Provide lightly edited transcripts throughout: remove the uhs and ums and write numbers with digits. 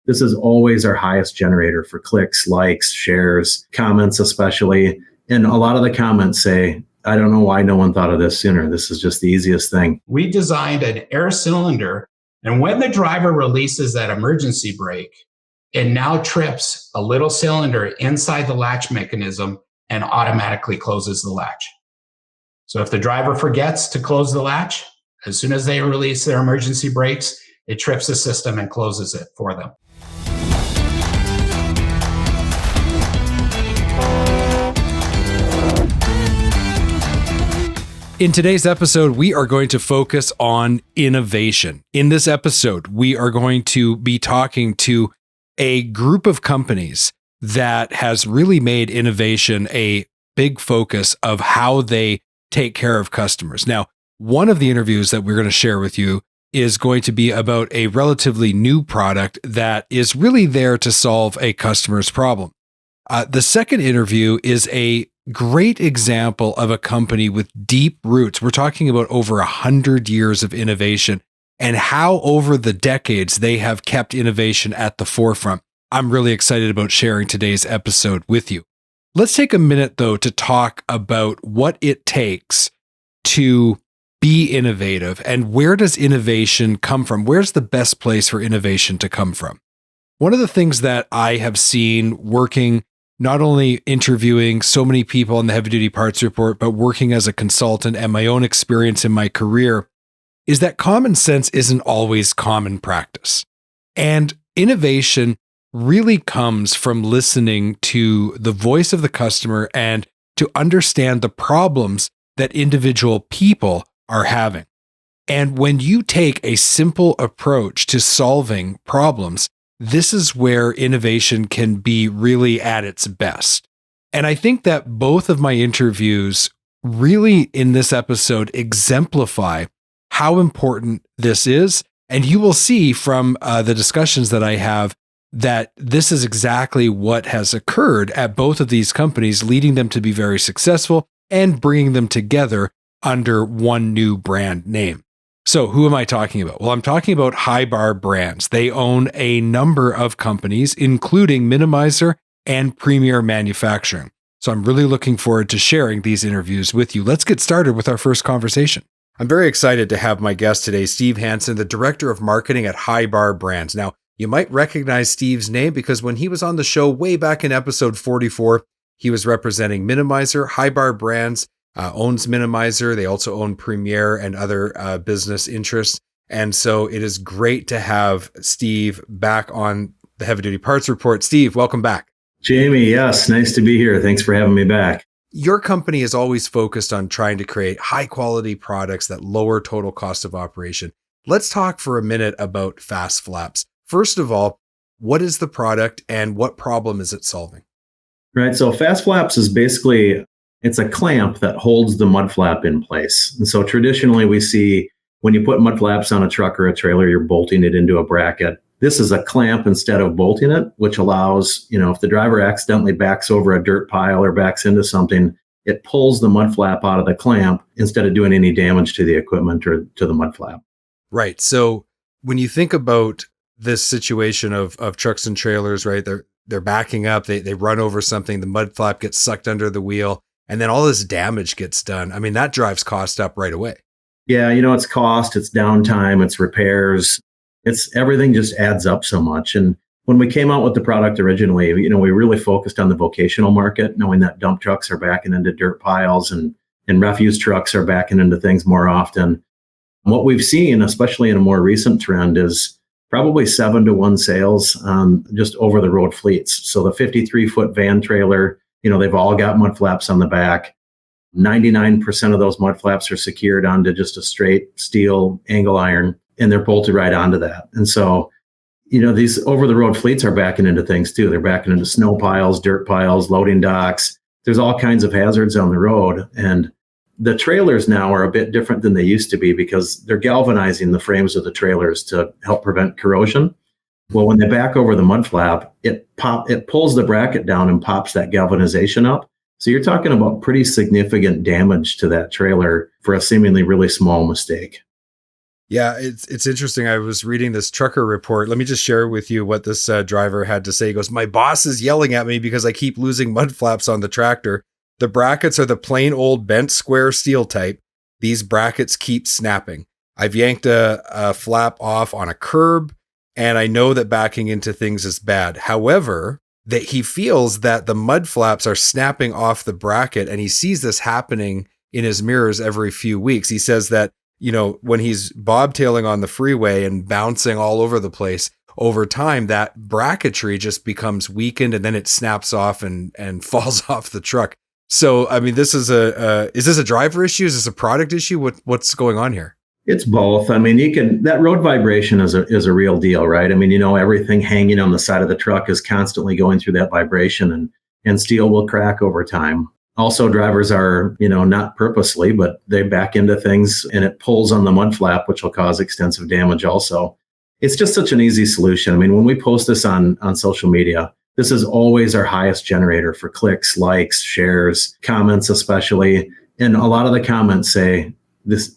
this is always our highest generator for clicks, likes, shares, comments especially. And a lot of the comments say, I don't know why no one thought of this sooner. This is just the easiest thing. We designed an air cylinder, and when the driver releases that emergency brake, it now trips a little cylinder inside the latch mechanism and automatically closes the latch. So if the driver forgets to close the latch, as soon as they release their emergency brakes, it trips the system and closes it for them. In today's episode, we are going to focus on innovation. In this episode, we are going to be talking to a group of companies that has really made innovation a big focus of how they take care of customers. Now, one of the interviews that we're going to share with you is going to be about a relatively new product that is really there to solve a customer's problem. The second interview is a great example of a company with deep roots. We're talking about over 100 years of innovation and how over the decades they have kept innovation at the forefront. I'm really excited about sharing today's episode with you. Let's take a minute, though, to talk about what it takes to be innovative and where does innovation come from? Where's the best place for innovation to come from? One of the things that I have seen working, not only interviewing so many people on the Heavy Duty Parts Report, but working as a consultant and my own experience in my career, is that common sense isn't always common practice. And innovation really comes from listening to the voice of the customer and to understand the problems that individual people are having. And when you take a simple approach to solving problems, this is where innovation can be really at its best. And I think that both of my interviews really in this episode exemplify how important this is. And you will see from the discussions that I have that this is exactly what has occurred at both of these companies, leading them to be very successful and bringing them together under one new brand name. So who am I talking about? Well, I'm talking about High Bar Brands. They own a number of companies, including Minimizer and Premier Manufacturing. So I'm really looking forward to sharing these interviews with you. Let's get started with our first conversation. I'm very excited to have my guest today, Steve Hansen, the Director of Marketing at High Bar Brands. Now, you might recognize Steve's name because when he was on the show way back in episode 44, he was representing Minimizer. High Bar Brands owns Minimizer. They also own Premier and other business interests. And so it is great to have Steve back on the Heavy Duty Parts Report. Steve, welcome back. Jamie, yes, nice to be here. Thanks for having me back. Your company is always focused on trying to create high quality products that lower total cost of operation. Let's talk for a minute about Fast Flaps. First of all, what is the product and what problem is it solving? Right. So Fast Flaps is basically, it's a clamp that holds the mud flap in place. And so traditionally we see when you put mud flaps on a truck or a trailer, you're bolting it into a bracket. This is a clamp instead of bolting it, which allows, if the driver accidentally backs over a dirt pile or backs into something, it pulls the mud flap out of the clamp instead of doing any damage to the equipment or to the mud flap. Right. So when you think about this situation of trucks and trailers, right, they're backing up, they run over something, the mud flap gets sucked under the wheel, and then all this damage gets done. I mean, that drives cost up right away. Yeah, it's cost, it's downtime, it's repairs. It's everything just adds up so much. And when we came out with the product originally, we really focused on the vocational market, knowing that dump trucks are backing into dirt piles and refuse trucks are backing into things more often. What we've seen, especially in a more recent trend, is probably 7-to-1 sales on just over the road fleets. So the 53-foot van trailer, they've all got mud flaps on the back. 99% of those mud flaps are secured onto just a straight steel angle iron, and they're bolted right onto that. And so, these over the road fleets are backing into things too. They're backing into snow piles, dirt piles, loading docks. There's all kinds of hazards on the road. And the trailers now are a bit different than they used to be because they're galvanizing the frames of the trailers to help prevent corrosion. Well, when they back over the mud flap, it pulls the bracket down and pops that galvanization up. So you're talking about pretty significant damage to that trailer for a seemingly really small mistake. Yeah, it's interesting. I was reading this trucker report. Let me just share with you what this driver had to say. He goes, "My boss is yelling at me because I keep losing mud flaps on the tractor. The brackets are the plain old bent square steel type. These brackets keep snapping. I've yanked a flap off on a curb, and I know that backing into things is bad. However, that he feels that the mud flaps are snapping off the bracket, and he sees this happening in his mirrors every few weeks. He says that, when he's bobtailing on the freeway and bouncing all over the place, over time, that bracketry just becomes weakened and then it snaps off and falls off the truck. So, I mean, this is is this a driver issue? Is this a product issue? What's going on here? It's both. I mean, that road vibration is a real deal, right? I mean, everything hanging on the side of the truck is constantly going through that vibration, and steel will crack over time. Also, drivers are, not purposely, but they back into things and it pulls on the mud flap, which will cause extensive damage also. It's just such an easy solution. I mean, when we post this on social media, this is always our highest generator for clicks, likes, shares, comments especially. And a lot of the comments say,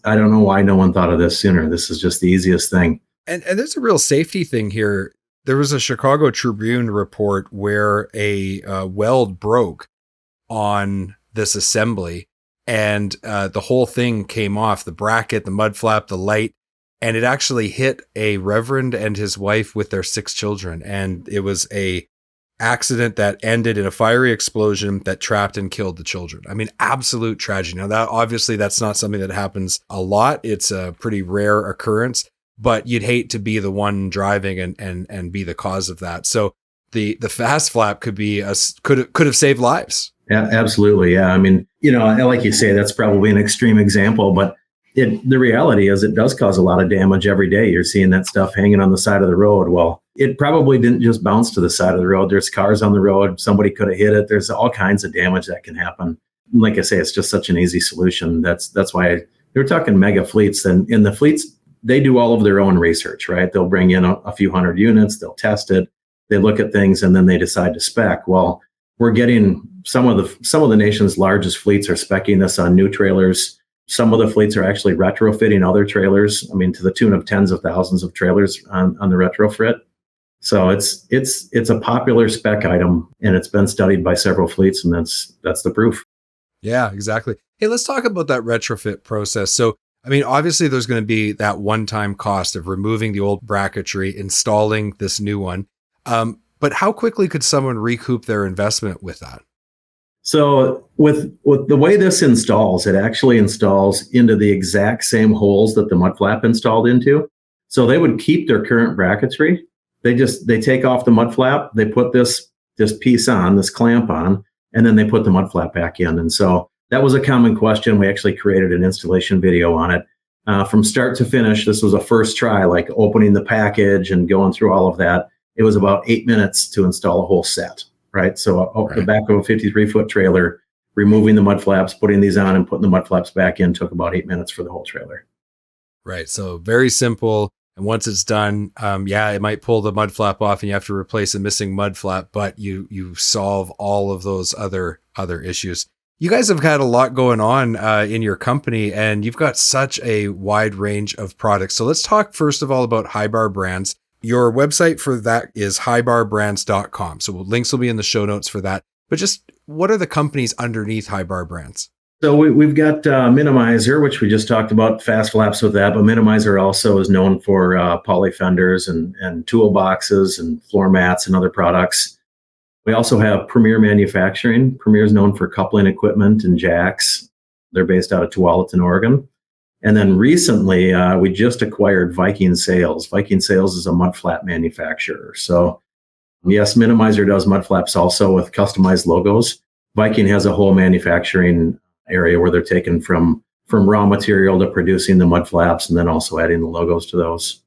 I don't know why no one thought of this sooner. This is just the easiest thing. And there's a real safety thing here. There was a Chicago Tribune report where a weld broke on this assembly, and the whole thing came off, the bracket, the mud flap, the light, and it actually hit a reverend and his wife with their 6 children. And it was a accident that ended in a fiery explosion that trapped and killed the children. I mean, absolute tragedy. Now, that's not something that happens a lot. It's a pretty rare occurrence, but you'd hate to be the one driving and be the cause of that. So the fast flap could have saved lives. Yeah, absolutely. Yeah. I mean, like you say, that's probably an extreme example, but the reality is it does cause a lot of damage every day. You're seeing that stuff hanging on the side of the road. Well, it probably didn't just bounce to the side of the road. There's cars on the road. Somebody could have hit it. There's all kinds of damage that can happen. Like I say, it's just such an easy solution. That's why they're talking mega fleets. And in the fleets, they do all of their own research, right? They'll bring in a few hundred units. They'll test it. They look at things and then they decide to spec. Well, we're getting some of the nation's largest fleets are speccing this on new trailers. Some of the fleets are actually retrofitting other trailers. I mean, to the tune of tens of thousands of trailers on the retrofit. So it's a popular spec item, and it's been studied by several fleets, and that's the proof. Yeah, exactly. Hey, let's talk about that retrofit process. So, I mean, obviously there's going to be that one-time cost of removing the old bracketry, installing this new one. But how quickly could someone recoup their investment with that? So with the way this installs, it actually installs into the exact same holes that the mud flap installed into. So they would keep their current bracketry. They take off the mud flap, they put this piece on, this clamp on, and then they put the mud flap back in. And so that was a common question. We actually created an installation video on it. From start to finish, this was a first try, like opening the package and going through all of that. It was about 8 minutes to install a whole set, right? So Right. The back of a 53-foot trailer, removing the mud flaps, putting these on and putting the mud flaps back in took about 8 minutes for the whole trailer. Right. So very simple. And once it's done, it might pull the mud flap off and you have to replace a missing mud flap, but you solve all of those other issues. You guys have had a lot going on in your company, and you've got such a wide range of products. So let's talk first of all about High Bar Brands. Your website for that is highbarbrands.com. So links will be in the show notes for that. But just what are the companies underneath High Bar Brands? So we've got Minimizer, which we just talked about, fast flaps with that. But Minimizer also is known for poly fenders and toolboxes and floor mats and other products. We also have Premier Manufacturing. Premier is known for coupling equipment and jacks. They're based out of Tualatin, Oregon. And then recently, we just acquired Viking Sales. Viking Sales is a mud flap manufacturer. So yes, Minimizer does mud flaps also with customized logos. Viking has a whole manufacturing area where they're taken from raw material to producing the mud flaps and then also adding the logos to those.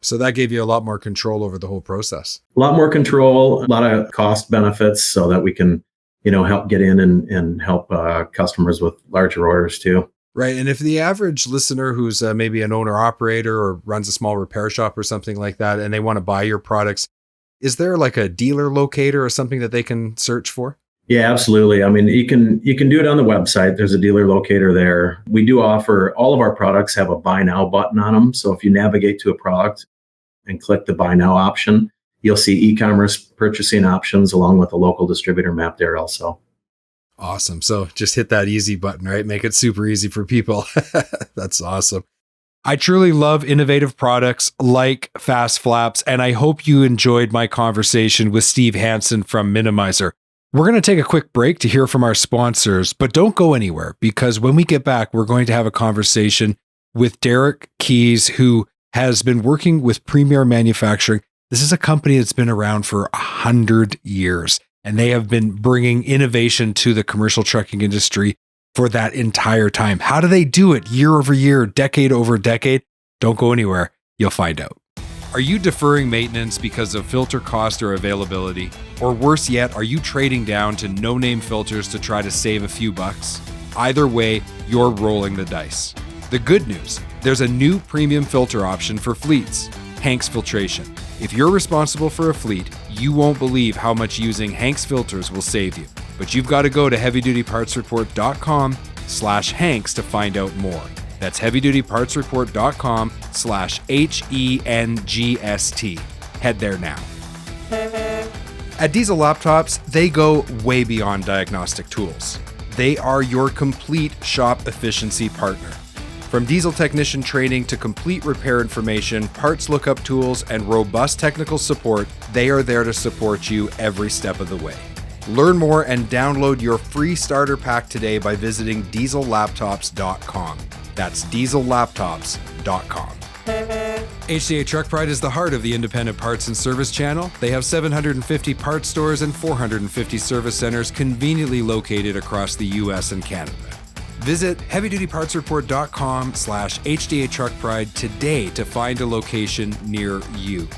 So that gave you a lot more control over the whole process. A lot more control, a lot of cost benefits so that we can, help get in and help customers with larger orders too. Right. And if the average listener who's maybe an owner operator or runs a small repair shop or something like that, and they want to buy your products, is there like a dealer locator or something that they can search for? Yeah, absolutely. I mean, you can do it on the website. There's a dealer locator there. We do offer all of our products have a buy now button on them. So if you navigate to a product and click the buy now option, you'll see e-commerce purchasing options along with a local distributor map there also. Awesome. So just hit that easy button, right? Make it super easy for people. That's awesome. I truly love innovative products like Fast Flaps, and I hope you enjoyed my conversation with Steve Hansen from Minimizer. We're going to take a quick break to hear from our sponsors, but don't go anywhere because when we get back, we're going to have a conversation with Derek Quys, who has been working with Premier Manufacturing. This is a company that's been around for 100 years, and they have been bringing innovation to the commercial trucking industry for that entire time. How do they do it year over year, decade over decade? Don't go anywhere. You'll find out. Are you deferring maintenance because of filter cost or availability? Or worse yet, are you trading down to no-name filters to try to save a few bucks? Either way, you're rolling the dice. The good news, there's a new premium filter option for fleets, Hanks Filtration. If you're responsible for a fleet, you won't believe how much using Hanks filters will save you. But you've got to go to heavydutypartsreport.com/Hanks to find out more. That's heavydutypartsreport.com/HENGST. Head there now. At Diesel Laptops, they go way beyond diagnostic tools. They are your complete shop efficiency partner. From diesel technician training to complete repair information, parts lookup tools, and robust technical support, they are there to support you every step of the way. Learn more and download your free starter pack today by visiting diesellaptops.com. That's diesellaptops.com. HDA Truck Pride is the heart of the independent parts and service channel. They have 750 parts stores and 450 service centers conveniently located across the US and Canada. Visit heavydutypartsreport.com/HDA Truck Pride today to find a location near you.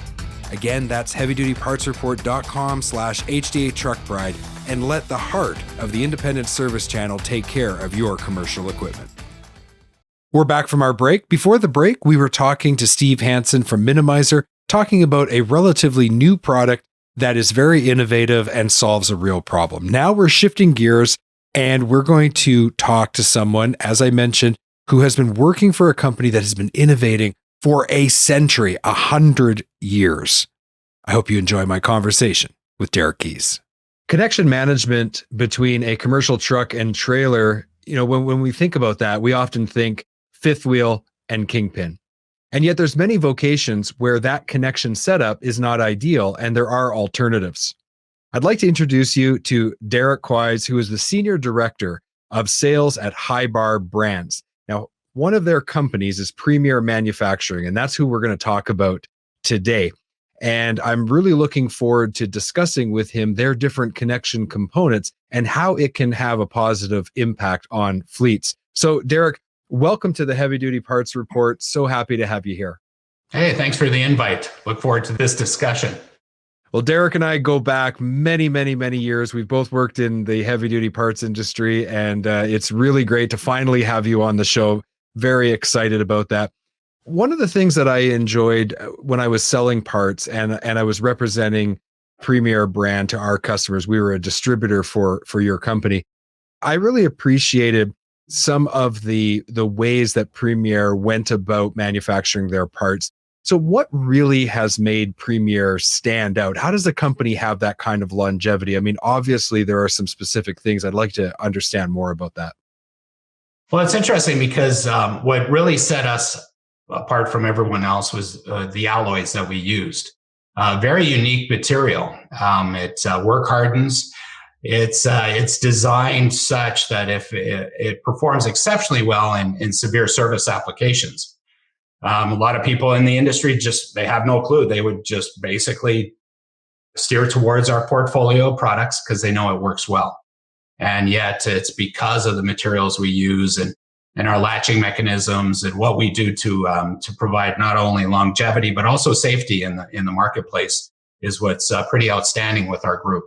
Again, that's heavydutypartsreport.com/HDA Truck Pride and let the heart of the independent service channel take care of your commercial equipment. We're back from our break. Before the break, we were talking to Steve Hansen from Minimizer, talking about a relatively new product that is very innovative and solves a real problem. Now we're shifting gears and we're going to talk to someone, as I mentioned, who has been working for a company that has been innovating for a century, 100 years. I hope you enjoy my conversation with Derek Quys. Connection management between a commercial truck and trailer, when we think about that, we often think fifth wheel and kingpin. And yet there's many vocations where that connection setup is not ideal and there are alternatives. I'd like to introduce you to Derek Quys, who is the Senior Director of Sales at High Bar Brands. Now, one of their companies is Premier Manufacturing, and that's who we're going to talk about today. And I'm really looking forward to discussing with him their different connection components and how it can have a positive impact on fleets. So, Derek, welcome to the Heavy Duty Parts Report. So happy to have you here. Hey, thanks for the invite. Look forward to this discussion. Well, Derek and I go back many, many, many years. We've both worked in the heavy duty parts industry, and it's really great to finally have you on the show. Very excited about that. One of the things that I enjoyed when I was selling parts and I was representing Premier brand to our customers, we were a distributor for your company. I really appreciated some of the ways that Premier went about manufacturing their parts. So what really has made Premier stand out? How does the company have that kind of longevity? I mean, obviously there are some specific things. I'd like to understand more about that. Well, it's interesting because what really set us apart from everyone else was the alloys that we used. Very unique material. It work hardens. It's designed such that if it performs exceptionally well in severe service applications. A lot of people in the industry they have no clue. They would just basically steer towards our portfolio of products because they know it works well. And yet it's because of the materials we use and our latching mechanisms and what we do to provide not only longevity, but also safety in the marketplace is what's pretty outstanding with our group.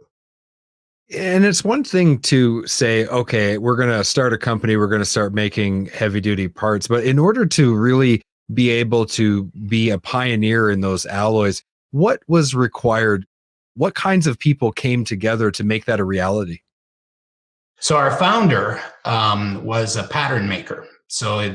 And it's one thing to say, okay, we're going to start a company, we're going to start making heavy duty parts. But in order to really be able to be a pioneer in those alloys, what was required? What kinds of people came together to make that a reality? So our founder was a pattern maker. So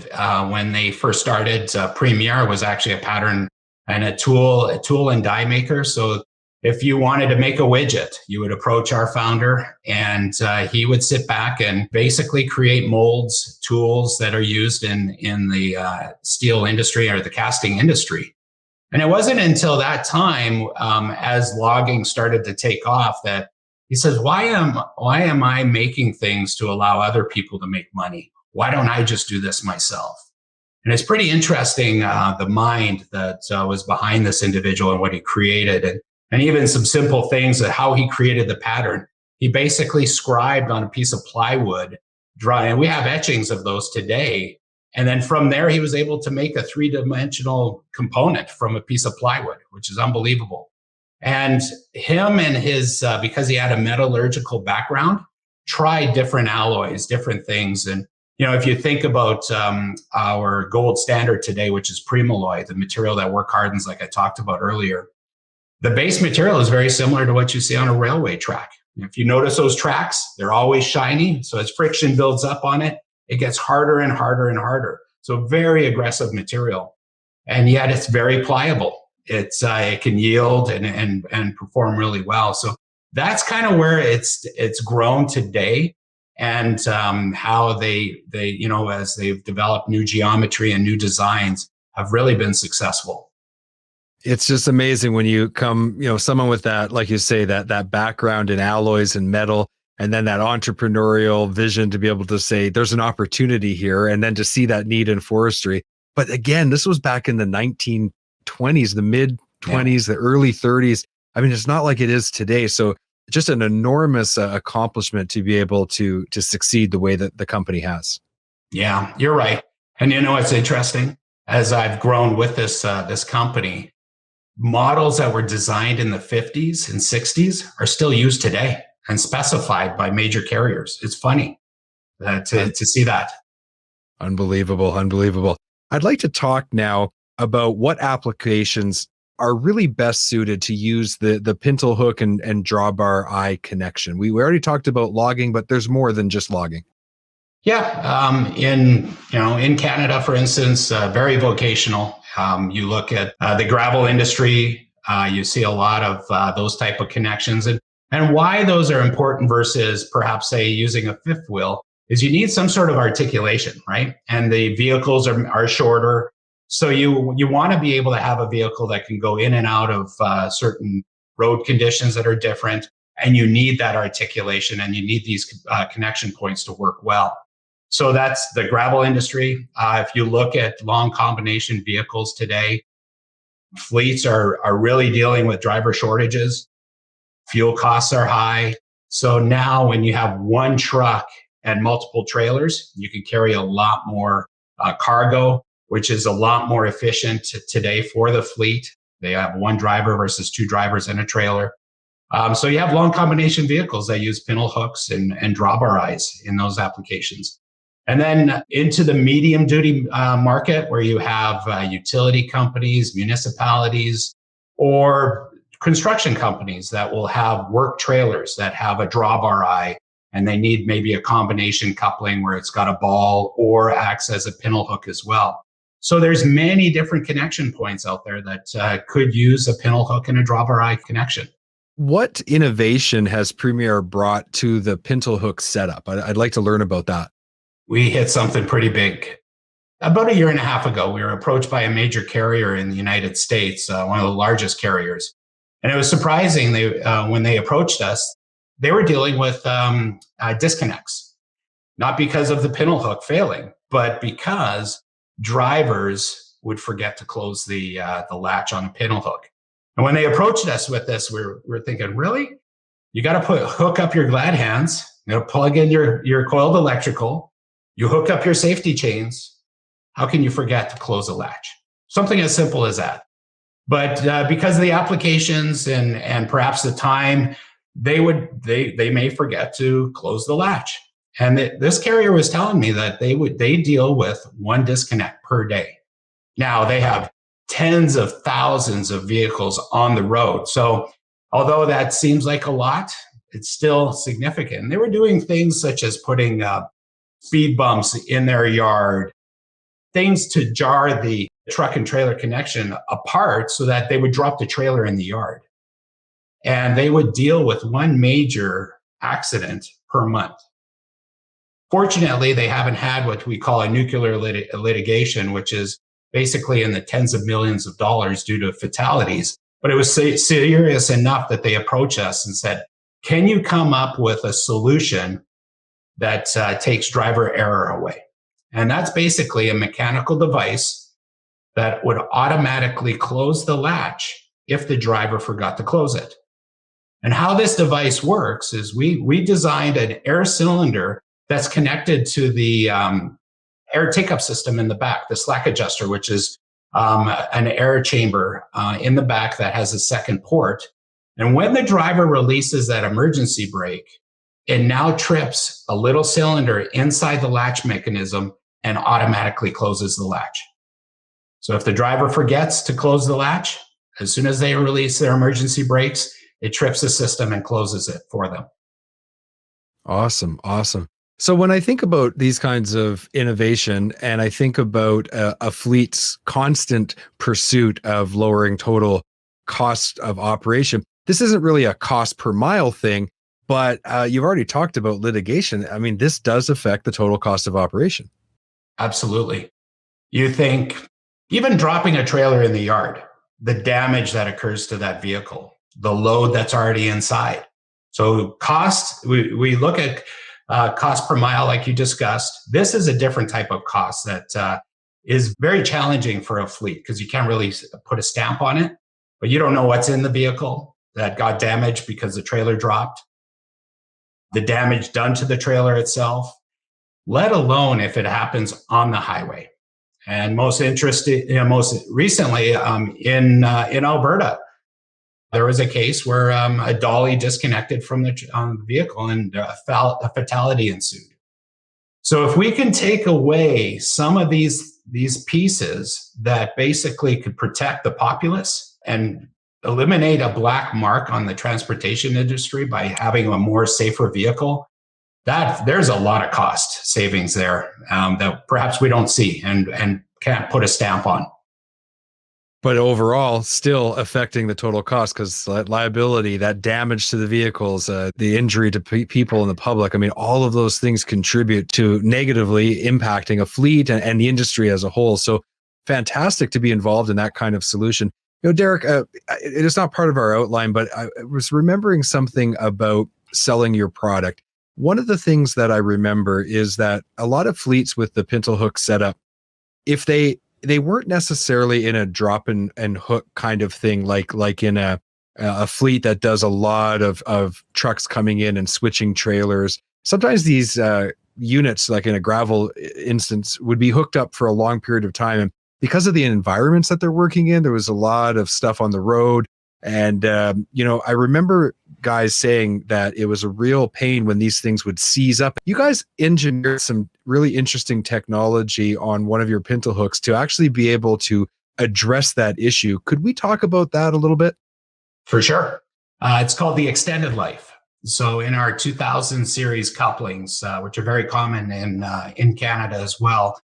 when they first started, Premier was actually a pattern and a tool and die maker. So if you wanted to make a widget, you would approach our founder, and he would sit back and basically create molds, tools that are used in the steel industry or the casting industry. And it wasn't until that time, as logging started to take off, that he says, why am I making things to allow other people to make money? Why don't I just do this myself? And it's pretty interesting, the mind that was behind this individual and what he created. And even some simple things of how he created the pattern. He basically scribed on a piece of plywood, and we have etchings of those today. And then from there, he was able to make a 3-dimensional component from a piece of plywood, which is unbelievable. And him and his, because he had a metallurgical background, tried different alloys, different things. And, if you think about our gold standard today, which is Primaloy, the material that work hardens, like I talked about earlier, the base material is very similar to what you see on a railway track. If you notice those tracks, they're always shiny. So as friction builds up on it, it gets harder and harder and harder. So very aggressive material. And yet it's very pliable. It can yield and perform really well. So that's kind of where it's grown today, and how they as they've developed new geometry and new designs, have really been successful. It's just amazing when you come, someone with that, like you say, that background in alloys and metal, and then that entrepreneurial vision to be able to say there's an opportunity here, and then to see that need in forestry. But again, this was back in the 1920s, the mid 20s, the early 30s. I mean, it's not like it is today. So just an enormous accomplishment to be able to succeed the way that the company has. Yeah, you're right. And it's interesting, as I've grown with this company, models that were designed in the 50s and 60s are still used today and specified by major carriers. It's funny to see that. Unbelievable. I'd like to talk now about what applications are really best suited to use the pintle hook and drawbar eye connection. We already talked about logging, but there's more than just logging. Yeah, in Canada, for instance, very vocational. You look at the gravel industry, you see a lot of those type of connections, and why those are important versus perhaps, say, using a fifth wheel is you need some sort of articulation, right? And the vehicles are shorter, so you want to be able to have a vehicle that can go in and out of certain road conditions that are different, and you need that articulation, and you need these connection points to work well. So that's the gravel industry. If you look at long combination vehicles today, fleets are really dealing with driver shortages. Fuel costs are high. So now when you have one truck and multiple trailers, you can carry a lot more cargo, which is a lot more efficient today for the fleet. They have one driver versus two drivers and a trailer. So you have long combination vehicles that use pintle hooks and drawbar eyes in those applications. And then into the medium duty market, where you have utility companies, municipalities, or construction companies that will have work trailers that have a drawbar eye, and they need maybe a combination coupling where it's got a ball or acts as a pintle hook as well. So there's many different connection points out there that could use a pintle hook and a drawbar eye connection. What innovation has Premier brought to the pintle hook setup? I'd like to learn about that. We hit something pretty big. About a year and a half ago, we were approached by a major carrier in the United States, one of the largest carriers. And it was surprising, when they approached us, they were dealing with disconnects, not because of the pintle hook failing, but because drivers would forget to close the latch on a pintle hook. And when they approached us with this, we're thinking, really? You got to hook up your glad hands, plug in your coiled electrical, you hook up your safety chains. How can you forget to close a latch? Something as simple as that. But because of the applications and perhaps the time, they may forget to close the latch. And this carrier was telling me that they deal with one disconnect per day. Now they have tens of thousands of vehicles on the road. So although that seems like a lot, it's still significant. And they were doing things such as putting speed bumps in their yard, things to jar the truck and trailer connection apart so that they would drop the trailer in the yard. And they would deal with one major accident per month. Fortunately, they haven't had what we call a nuclear litigation, which is basically in the tens of millions of dollars due to fatalities. But it was serious enough that they approached us and said, can you come up with a solution that takes driver error away? And that's basically a mechanical device that would automatically close the latch if the driver forgot to close it. And how this device works is we designed an air cylinder that's connected to the air take-up system in the back, the slack adjuster, which is an air chamber in the back that has a second port. And when the driver releases that emergency brake, it now trips a little cylinder inside the latch mechanism and automatically closes the latch. So if the driver forgets to close the latch, as soon as they release their emergency brakes, it trips the system and closes it for them. Awesome. Awesome. So when I think about these kinds of innovation and I think about a fleet's constant pursuit of lowering total cost of operation, this isn't really a cost per mile thing, but you've already talked about litigation. I mean, this does affect the total cost of operation. Absolutely. You think even dropping a trailer in the yard, the damage that occurs to that vehicle, the load that's already inside. So cost, we look at cost per mile, like you discussed. This is a different type of cost that is very challenging for a fleet because you can't really put a stamp on it, but you don't know what's in the vehicle that got damaged because the trailer dropped, the damage done to the trailer itself, let alone if it happens on the highway. And most recently in Alberta, there was a case where a dolly disconnected from the vehicle and a fatality ensued. So if we can take away some of these pieces that basically could protect the populace and eliminate a black mark on the transportation industry by having a more safer vehicle, that there's a lot of cost savings there that perhaps we don't see and can't put a stamp on. But overall, still affecting the total cost because that liability, that damage to the vehicles, the injury to people in the public. I mean, all of those things contribute to negatively impacting a fleet and the industry as a whole. So fantastic to be involved in that kind of solution. You know, Derek, it is not part of our outline, but I was remembering something about selling your product. One of the things that I remember is that a lot of fleets with the pintle hook setup, if they weren't necessarily in a drop and hook kind of thing, like in a fleet that does a lot of trucks coming in and switching trailers. Sometimes these units, like in a gravel instance, would be hooked up for a long period of time. And because of the environments that they're working in, there was a lot of stuff on the road. And, I remember guys saying that it was a real pain when these things would seize up. You guys engineered some really interesting technology on one of your pintle hooks to actually be able to address that issue. Could we talk about that a little bit? For sure. It's called the extended life. So in our 2000 series couplings, which are very common in Canada as well,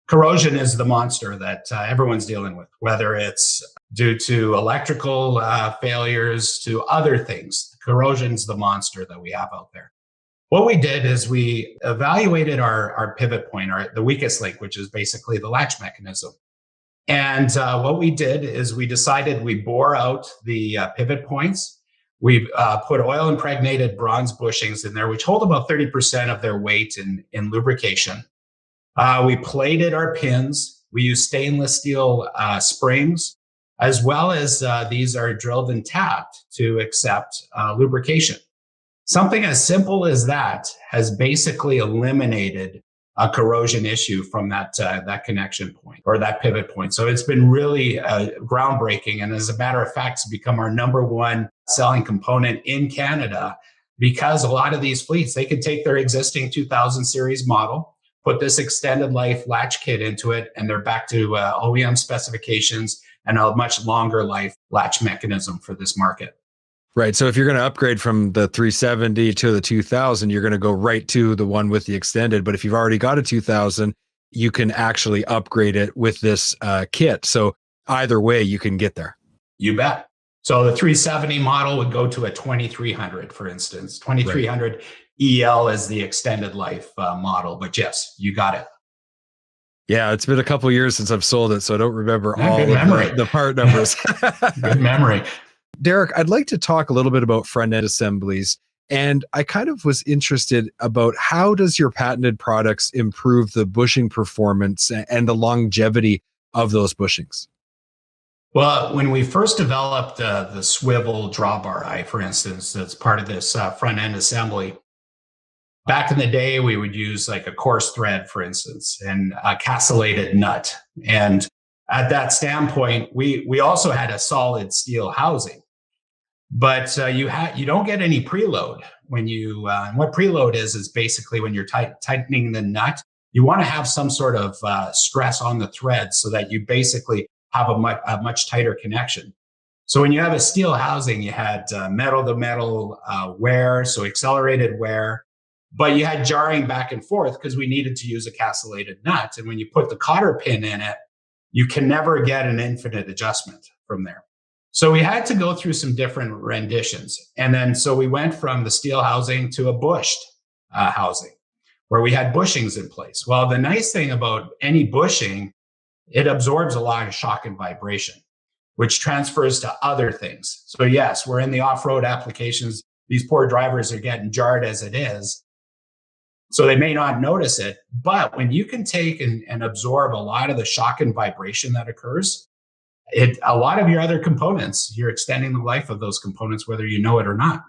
corrosion is the monster that everyone's dealing with, whether it's due to electrical failures to other things. Corrosion's the monster that we have out there. What we did is we evaluated our pivot point, the weakest link, which is basically the latch mechanism. And what we did is we decided we bore out the pivot points. We put oil impregnated bronze bushings in there, which hold about 30% of their weight in lubrication. We plated our pins. We used stainless steel springs, as well as these are drilled and tapped to accept lubrication. Something as simple as that has basically eliminated a corrosion issue from that connection point or that pivot point. So it's been really groundbreaking. And as a matter of fact, it's become our number one selling component in Canada because a lot of these fleets, they could take their existing 2000 series model, put this extended life latch kit into it, and they're back to OEM specifications and a much longer life latch mechanism for this market. Right. So if you're going to upgrade from the 370 to the 2000, you're going to go right to the one with the extended. But if you've already got a 2000, you can actually upgrade it with this kit. So either way, you can get there. You bet. So the 370 model would go to a 2300, for instance. 2300 right. EL is the extended life model. But yes, you got it. Yeah, it's been a couple of years since I've sold it, so I don't remember all of the part numbers. Good memory. Derek, I'd like to talk a little bit about front-end assemblies. And I kind of was interested about how does your patented products improve the bushing performance and the longevity of those bushings? Well, when we first developed the swivel drawbar eye, for instance, that's part of this front-end assembly, back in the day, we would use like a coarse thread, for instance, and a castellated nut. And at that standpoint, we also had a solid steel housing. But you don't get any preload when you. And what preload is basically when you're tightening the nut, you want to have some sort of stress on the thread so that you basically have a much tighter connection. So when you have a steel housing, you had metal to metal wear, so accelerated wear, but you had jarring back and forth because we needed to use a castellated nut. And when you put the cotter pin in it, you can never get an infinite adjustment from there. So we had to go through some different renditions. And then so we went from the steel housing to a bushed housing where we had bushings in place. Well, the nice thing about any bushing, it absorbs a lot of shock and vibration, which transfers to other things. So yes, we're in the off-road applications. These poor drivers are getting jarred as it is. So they may not notice it, but when you can take and absorb a lot of the shock and vibration that occurs, a lot of your other components, you're extending the life of those components, whether you know it or not.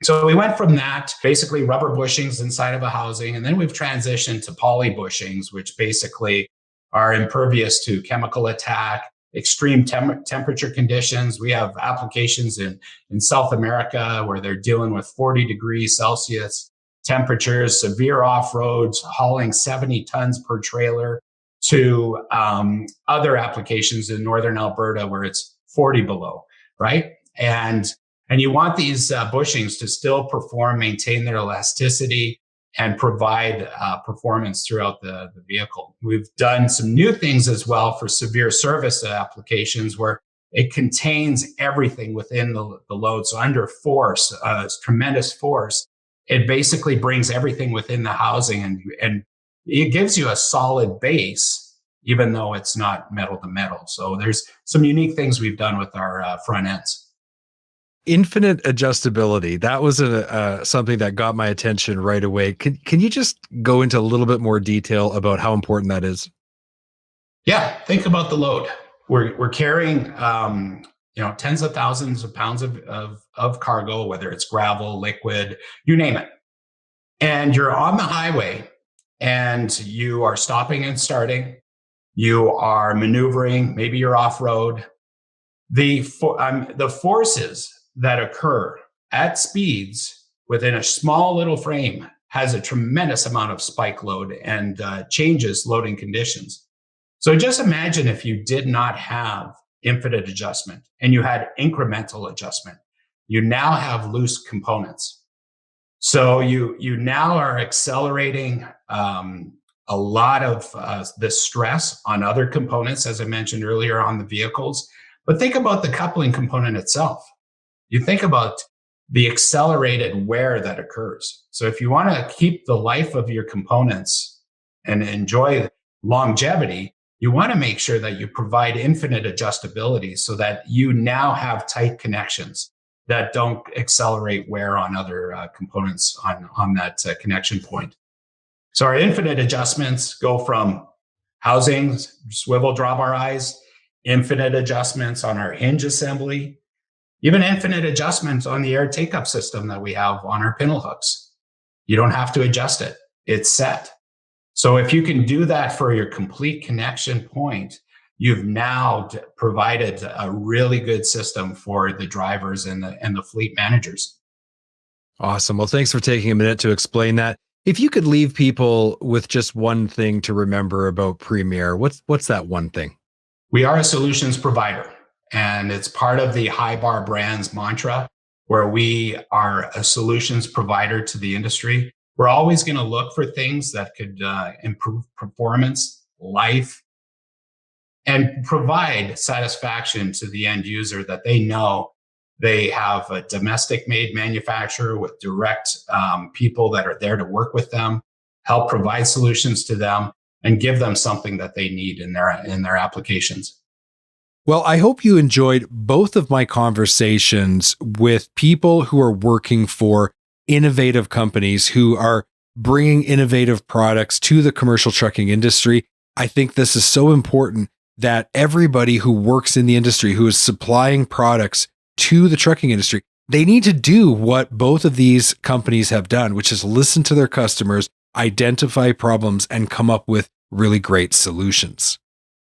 So we went from that, basically rubber bushings inside of a housing, and then we've transitioned to poly bushings, which basically are impervious to chemical attack, extreme temperature conditions. We have applications in South America where they're dealing with 40 degrees Celsius temperatures, severe off-roads, hauling 70 tons per trailer, to other applications in northern Alberta where it's 40 below, right? And you want these bushings to still perform, maintain their elasticity, and provide performance throughout the vehicle. We've done some new things as well for severe service applications where it contains everything within the load. So under force, tremendous force, it basically brings everything within the housing and it gives you a solid base, even though it's not metal to metal. So there's some unique things we've done with our front ends. Infinite adjustability. That was something that got my attention right away. Can you just go into a little bit more detail about how important that is? Yeah, think about the load. We're carrying tens of thousands of pounds of cargo, whether it's gravel, liquid, you name it. And you're on the highway and you are stopping and starting. You are maneuvering, maybe you're off-road. The forces that occur at speeds within a small little frame has a tremendous amount of spike load and changes loading conditions. So just imagine if you did not have infinite adjustment and you had incremental adjustment. You now have loose components. So you now are accelerating a lot of the stress on other components, as I mentioned earlier, on the vehicles. But think about the coupling component itself. You think about the accelerated wear that occurs. So if you want to keep the life of your components and enjoy longevity, you want to make sure that you provide infinite adjustability so that you now have tight connections that don't accelerate wear on other components on that connection point. So our infinite adjustments go from housings, swivel drawbar eyes, infinite adjustments on our hinge assembly, even infinite adjustments on the air take-up system that we have on our pintle hooks. You don't have to adjust it. It's set. So if you can do that for your complete connection point, you've now provided a really good system for the drivers and the fleet managers. Awesome. Well, thanks for taking a minute to explain that. If you could leave people with just one thing to remember about Premier, what's that one thing? We are a solutions provider, and it's part of the High Bar Brands mantra. where we are a solutions provider to the industry. We're always going to look for things that could improve performance, life, and provide satisfaction to the end user, that they know they have a domestic made manufacturer with direct people that are there to work with them, help provide solutions to them, and give them something that they need in their applications. Well, I hope you enjoyed both of my conversations with people who are working for innovative companies who are bringing innovative products to the commercial trucking industry. I think this is so important that everybody who works in the industry, who is supplying products to the trucking industry, they need to do what both of these companies have done, which is listen to their customers, identify problems, and come up with really great solutions.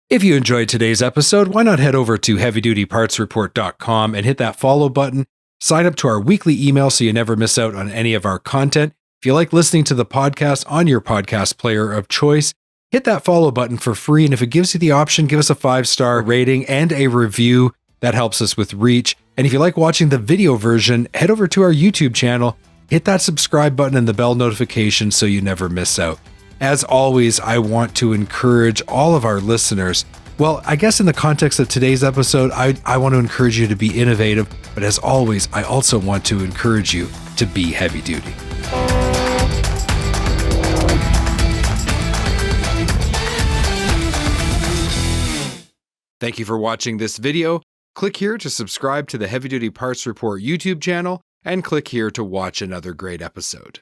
If you enjoyed today's episode, why not head over to heavydutypartsreport.com and hit that follow button. Sign up to our weekly email so you never miss out on any of our content. If you like listening to the podcast on your podcast player of choice, hit that follow button for free. And if it gives you the option, give us a 5-star rating and a review. That helps us with reach. And if you like watching the video version, head over to our YouTube channel, hit that subscribe button and the bell notification so you never miss out. As always, I want to encourage all of our listeners. Well, I guess in the context of today's episode, I want to encourage you to be innovative. But as always, I also want to encourage you to be heavy duty. Thank you for watching this video. Click here to subscribe to the Heavy Duty Parts Report YouTube channel, and click here to watch another great episode.